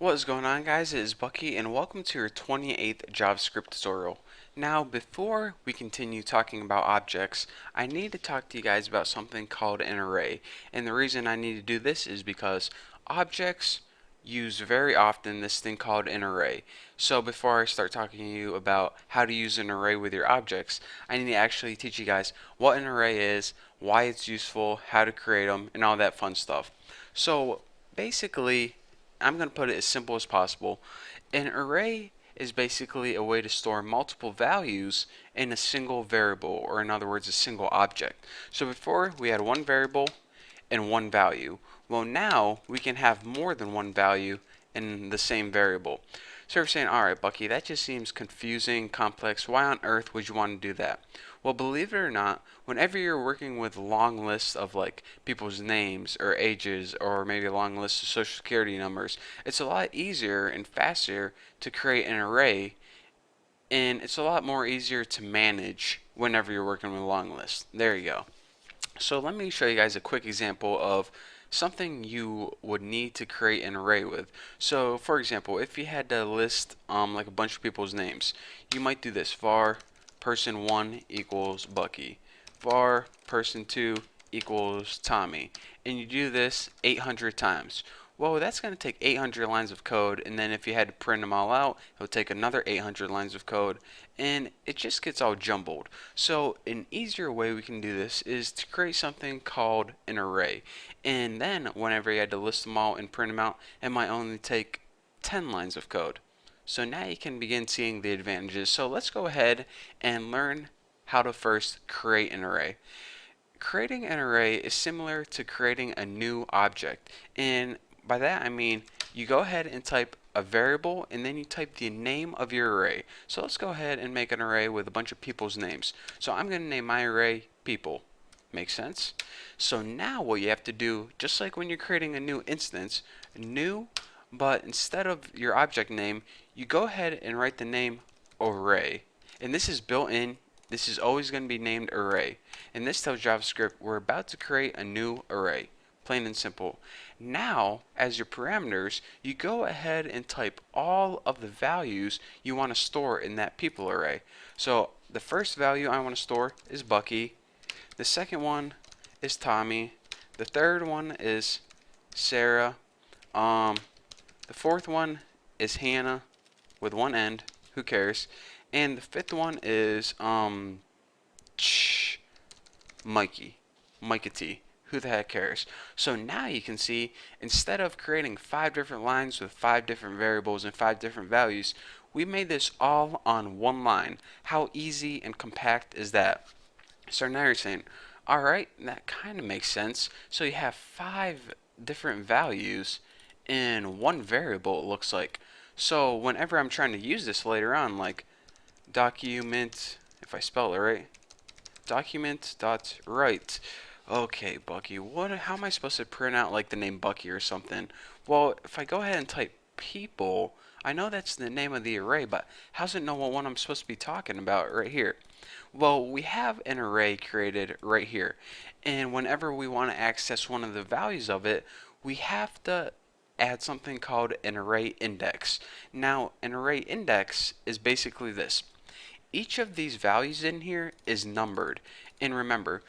What is going on, guys? It is Bucky and welcome to your 28th JavaScript tutorial. Now before we continue talking about objects, I need to talk to you guys about something called an array. And the reason I need to do this is because objects use very often this thing called an array. So before I start talking to you about how to use an array with your objects, I need to actually teach you guys what an array is, why it's useful, how to create them, and all that fun stuff. So basically, I'm going to put it as simple as possible. An array is basically a way to store multiple values in a single variable, or in other words, a single object. So before we had one variable and one value. Well, now we can have more than one value in the same variable. So you're saying, all right, Bucky, that just seems confusing, complex. Why on earth would you want to do that? Well, believe it or not, whenever you're working with long lists of like people's names or ages or maybe a long list of social security numbers, it's a lot easier and faster to create an array, and it's a lot more easier to manage whenever you're working with a long list. There you go. So let me show you guys a quick example of something you would need to create an array with. So for example, if you had to list like a bunch of people's names, you might do this: var person 1 equals Bucky, var person 2 equals Tommy, and you do this 800 times. Well, that's going to take 800 lines of code, and then if you had to print them all out, it would take another 800 lines of code, and it just gets all jumbled. So an easier way we can do this is to create something called an array, and then whenever you had to list them all and print them out, it might only take 10 lines of code. So now you can begin seeing the advantages. So let's go ahead and learn how to first create an array. Creating an array is similar to creating a new object, and by that I mean you go ahead and type a variable and then you type the name of your array. So let's go ahead and make an array with a bunch of people's names. So I'm going to name my array people. Makes sense? So now what you have to do, just like when you're creating a new instance, new, but instead of your object name, you go ahead and write the name array. And this is built in. This is always going to be named array. And this tells JavaScript we're about to create a new array. Plain and simple. Now, as your parameters, you go ahead and type all of the values you want to store in that people array. So the first value I want to store is Bucky. The second one is Tommy. The third one is Sarah. The fourth one is Hannah with one end. Who cares? And the fifth one is Mikey. Mikey T. Who the heck cares? So now you can see, instead of creating 5 different lines with 5 different variables and 5 different values, we made this all on one line. How easy and compact is that? So now you're saying, alright, that kind of makes sense. So you have 5 different values in one variable, it looks like. So whenever I'm trying to use this later on, like document, if I spell it right, document.write. Okay, Bucky, how am I supposed to print out like the name Bucky or something? Well, if I go ahead and type people, I know that's the name of the array, but how does it know what one I'm supposed to be talking about right here? Well, we have an array created right here, and whenever we want to access one of the values of it, we have to add something called an array index. Now, an array index is basically this. Each of these values in here is numbered. And remember,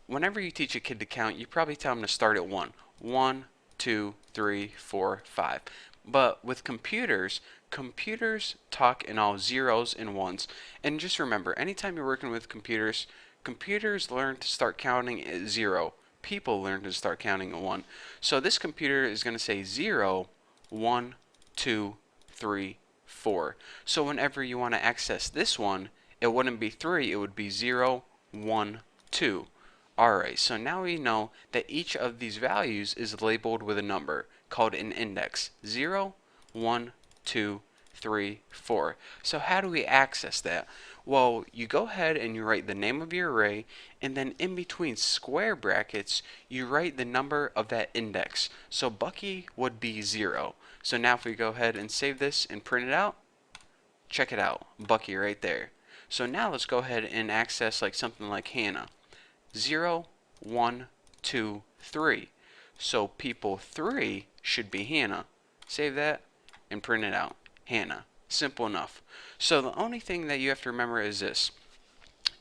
whenever you teach a kid to count, you probably tell them to start at 1. 1, 2, 3, 4, 5. But with computers, computers talk in all zeros and ones. And just remember, anytime you're working with computers, computers learn to start counting at 0. People learn to start counting at 1. So this computer is going to say 0, 1, 2, 3, 4. So whenever you want to access this one, it wouldn't be 3, it would be 0, 1, 2. Alright, so now we know that each of these values is labeled with a number called an index. 0, 1, 2, 3, 4. So how do we access that? Well, you go ahead and you write the name of your array, and then in between square brackets, you write the number of that index. So Bucky would be 0. So now if we go ahead and save this and print it out, check it out, Bucky right there. So now let's go ahead and access like something like Hannah. 0, 1, 2, 3. So people 3 should be Hannah. Save that and print it out. Hannah. Simple enough. So the only thing that you have to remember is this.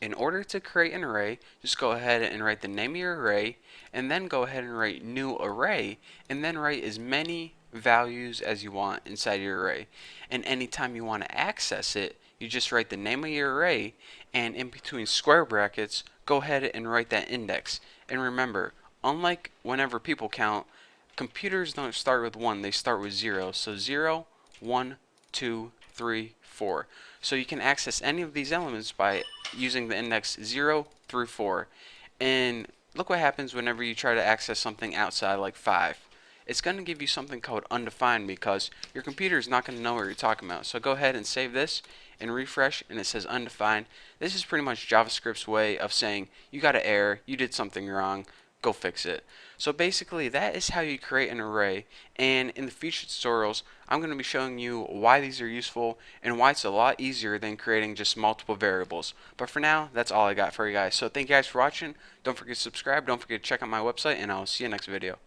In order to create an array, just go ahead and write the name of your array, and then go ahead and write new array, and then write as many values as you want inside your array. And anytime you want to access it, you just write the name of your array, and in between square brackets, go ahead and write that index. And remember, unlike whenever people count, computers don't start with 1, they start with 0. So 0, 1, 2, 3, 4. So you can access any of these elements by using the index 0 through 4. And look what happens whenever you try to access something outside like 5. It's going to give you something called undefined because your computer is not going to know what you're talking about. So go ahead and save this and refresh, and it says undefined. This is pretty much JavaScript's way of saying you got an error, you did something wrong, go fix it. So basically that is how you create an array, and in the future tutorials I'm going to be showing you why these are useful and why it's a lot easier than creating just multiple variables. But for now, that's all I got for you guys. So thank you guys for watching. Don't forget to subscribe, don't forget to check out my website, and I'll see you next video.